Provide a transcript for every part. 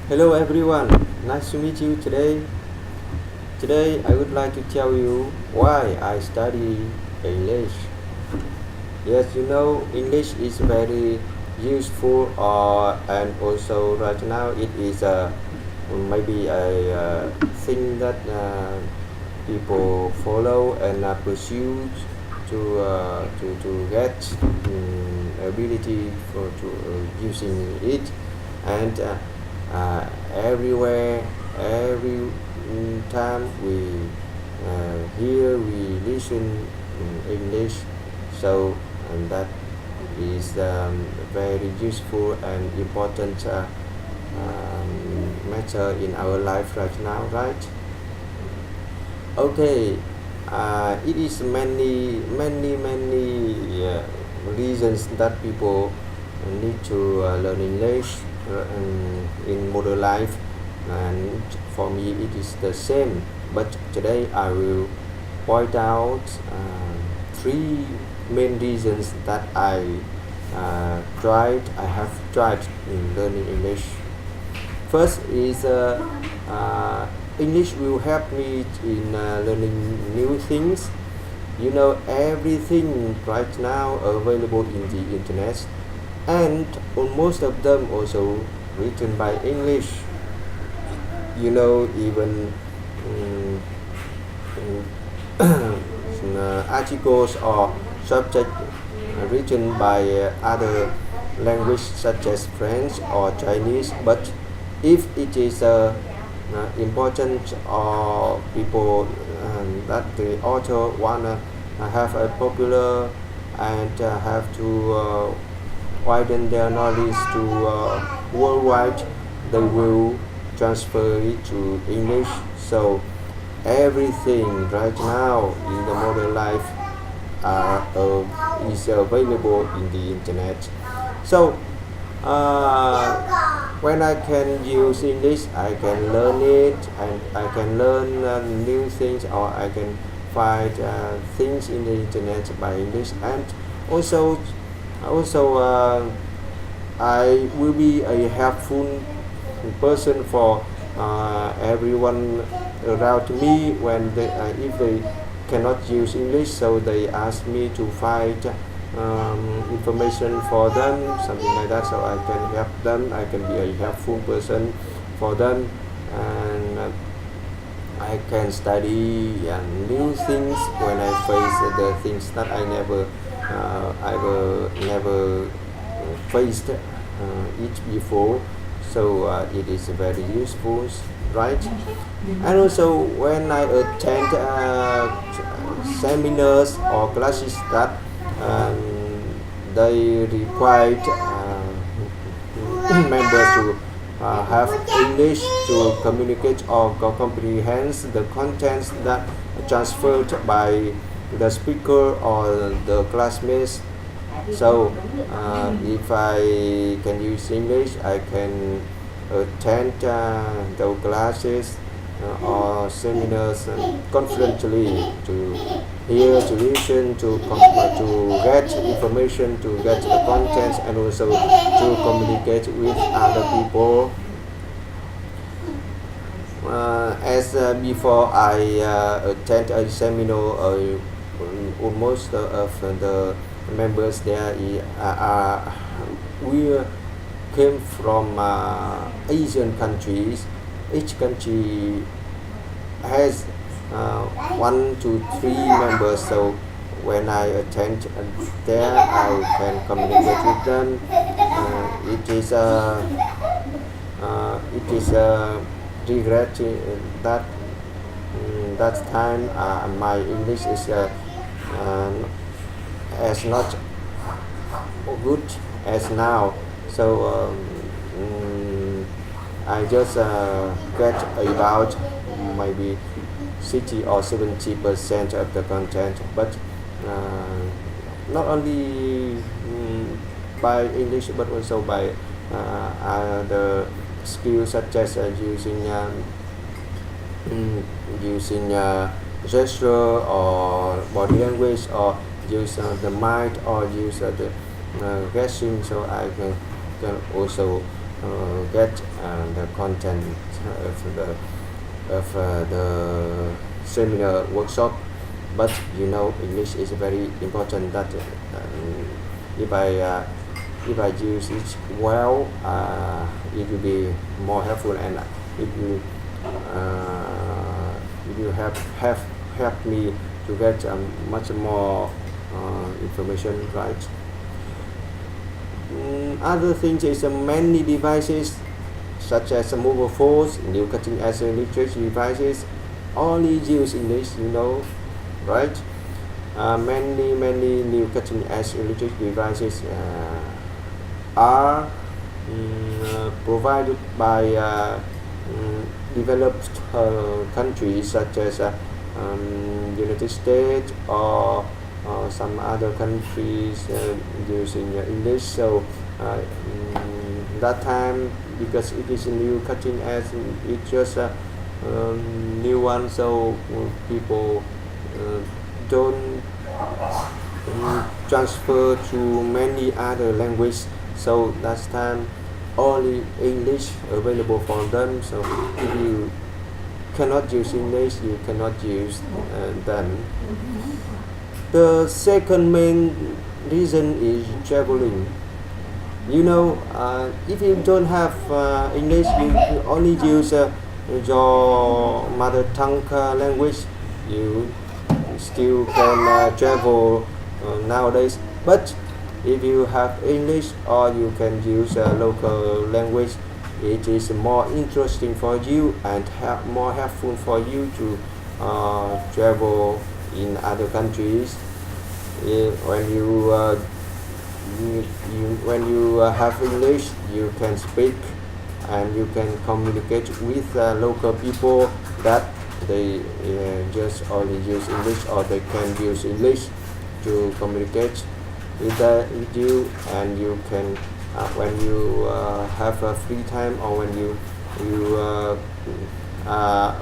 Hello everyone, nice to meet you today. Today I would like to tell you why I study English. Yes, English is very useful and also right now it is maybe a thing that people follow and pursue to get ability for to using it and everywhere every time we listen English, so and that is very useful and important matter in our life right now, right? Okay, it is many reasons that people need to learn English in modern life, and for me it is the same. But today I will point out three main reasons that I have tried in learning English. First is English will help me in learning new things. Everything right now available in the internet, and most of them also written by English. Even um, articles or subject written by other language such as French or Chinese, but if it is important or people that the author wanna have a popular and have to widen their knowledge to worldwide, they will transfer it to English. So everything right now in the modern life is available in the internet. So when I can use English, I can learn it and I can learn new things, or I can find things in the internet by English, and also I will be a helpful person for everyone around me when if they cannot use English, so they ask me to find information for them, something like that, so I can help them. I can be a helpful person for them, and I can study new things when I face the things that I never faced it before. So it is very useful, right? And also when I attend seminars or classes that they required members to have English to communicate or comprehend the contents that transferred by the speaker or the classmates. So if I can use English, I can attend the classes or seminars confidently to hear, to listen, to get information, to get the contents, and also to communicate with other people. As before, I attend a seminar. Almost of the members there we came from Asian countries. Each country has 1 to 3 members, so when I attend there, I can communicate with them. It is a regret that that time my English is as not good as now. So I just get about maybe 60 or 70% of the content, but not only by English but also by other skills such as using gesture or body language, or use the mind, or use the guessing. So I can also get the content of the seminar workshop. But English is very important. That if I use it well, it will be more helpful, and if you have helped me to get much more information, right? Other things is many devices such as mobile phones, new cutting edge literature devices only use English, right? Many new cutting edge literature devices are provided by developed countries such as United States or some other countries using English. So that time, because it is a new cutting edge, it's just a new one, so people don't transfer to many other languages. So that time only English available for them. So if you cannot use English, you cannot use them. The second main reason is traveling. If you don't have English, you only use your mother tongue language, you still can travel nowadays. But if you have English, or you can use local language, it is more interesting for you and more helpful for you to travel in other countries. When you have English, you can speak and you can communicate with local people that they just only use English, or they can use English to communicate with you. And you can when you have a free time, or when you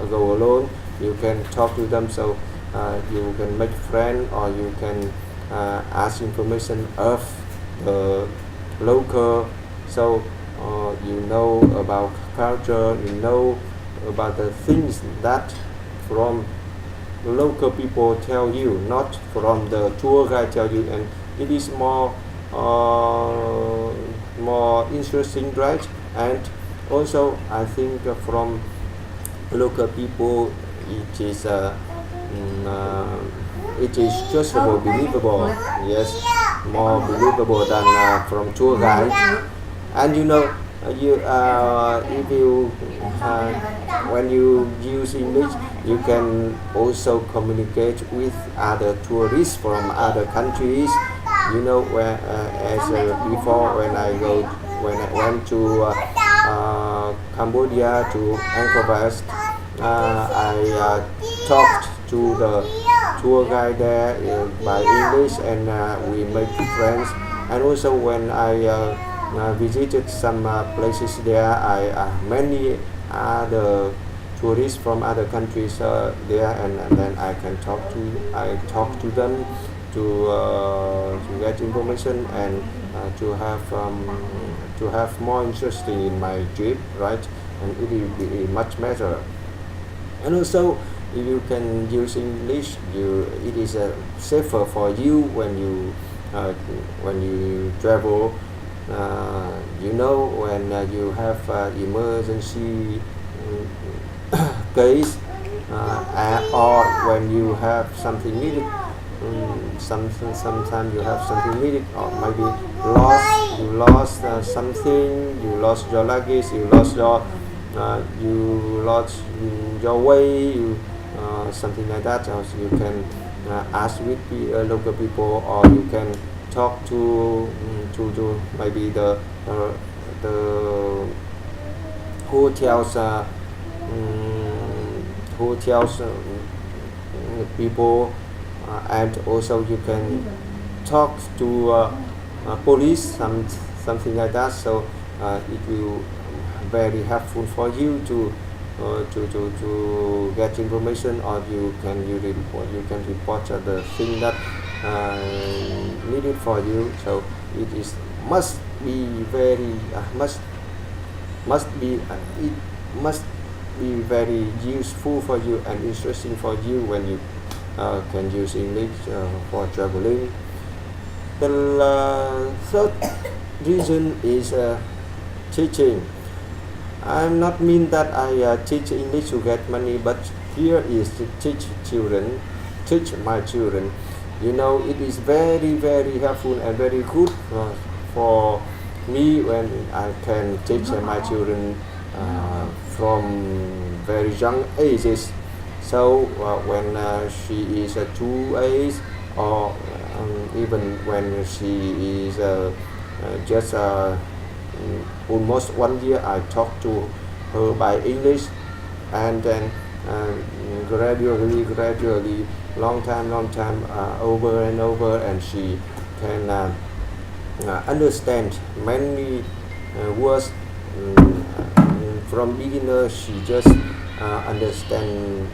go alone, you can talk to them. So you can make friends, or you can ask information of the local. So you know about culture, you know about the things that from local people tell you, not from the tour guide tell you, and it is more interesting, right? And also I think from local people, it is just more believable, yes, more believable than from tour guide. And if you when you use English, you can also communicate with other tourists from other countries. Where as before, when I went to Cambodia, to Angkor Wat, I talked to the tour guide there by English, and we made friends. And also when I visited some places there, many other tourists from other countries there, and then I talk to them to get information, and to have more interesting in my trip, right? And it will be much better. And also, if you can use English, it is safer for you when you travel. When you have emergency case, or when you have something needed, sometimes you have something needed, or maybe you lost something, you lost your luggage, you lost your way, something like that. Also you can ask with the local people, or you can talk to maybe the hotels people, and also you can talk to police, something like that. So it will very helpful for you to get information, or you can report the thing that needed for you. So it is must be very it must be very useful for you and interesting for you when you can use English for traveling. The third reason is teaching. I'm not mean that I teach English to get money, but here is to teach children, teach my children. You know, it is very very helpful and very good for me when I can teach my children from very young ages. So when she is 2 age, or even when she is just almost 1 year, I talk to her by English, and then gradually, long time, over and over, and she can understand many words. From beginner, she just understand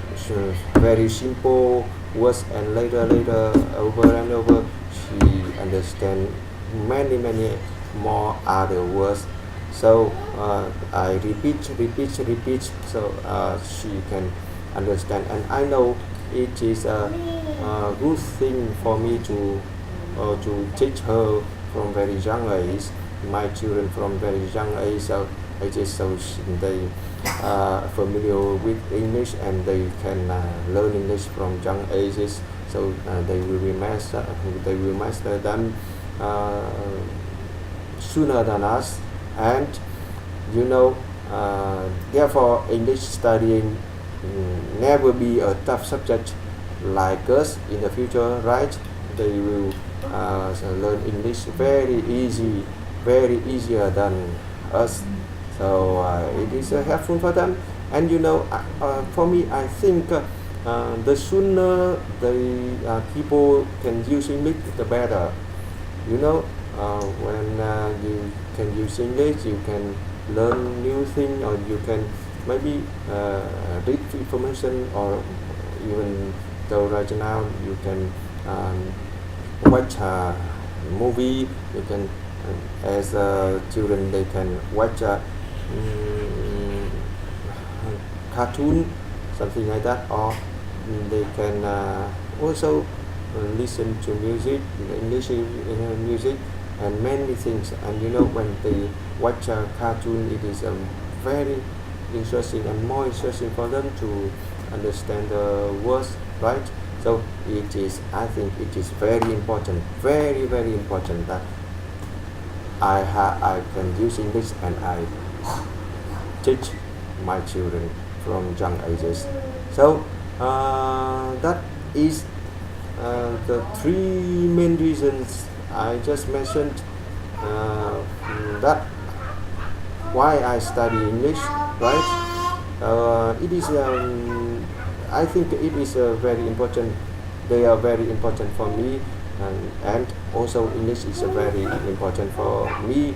very simple words, and later, over and over, she understand many more other words. So I repeat, so she can understand, and I know it is a good thing for me to teach her from very young age, my children from very young age, so they familiar with English, and they can learn English from young ages. So they will master them sooner than us, and you know, therefore English studying never be a tough subject like us in the future, right? They will learn English very easier than us. So it is helpful for them, and you know, for me, I think the sooner the people can use English, the better. You know, when you can use English, you can learn new things, or you can maybe read information, or even though right now you can watch a movie. You can, as children, they can watch cartoon, something like that, or they can also listen to music, English music, and many things. And you know, when they watch a cartoon, it is very interesting and more interesting for them to understand the words, right? So I think it is very important, very important, that I can use English, and I teach my children from young ages. So that is the three main reasons I just mentioned, that why I study English, right? It is I think it is very important. They are very important for me, and also English is very important for me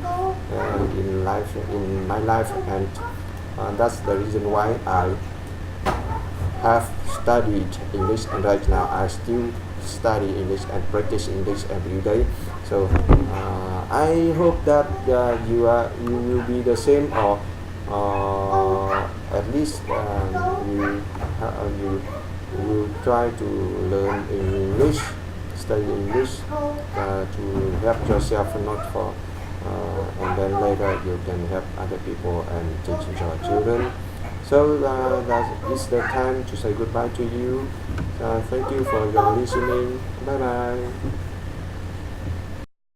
in my life, and that's the reason why I have studied English, and right now I still study English and practice English every day. So I hope that you will be the same, or at least you will try to learn English, study English to help yourself, not for and then later you can help other people and teach your children. So that is the time to say goodbye to you. Thank you for your listening. Bye bye.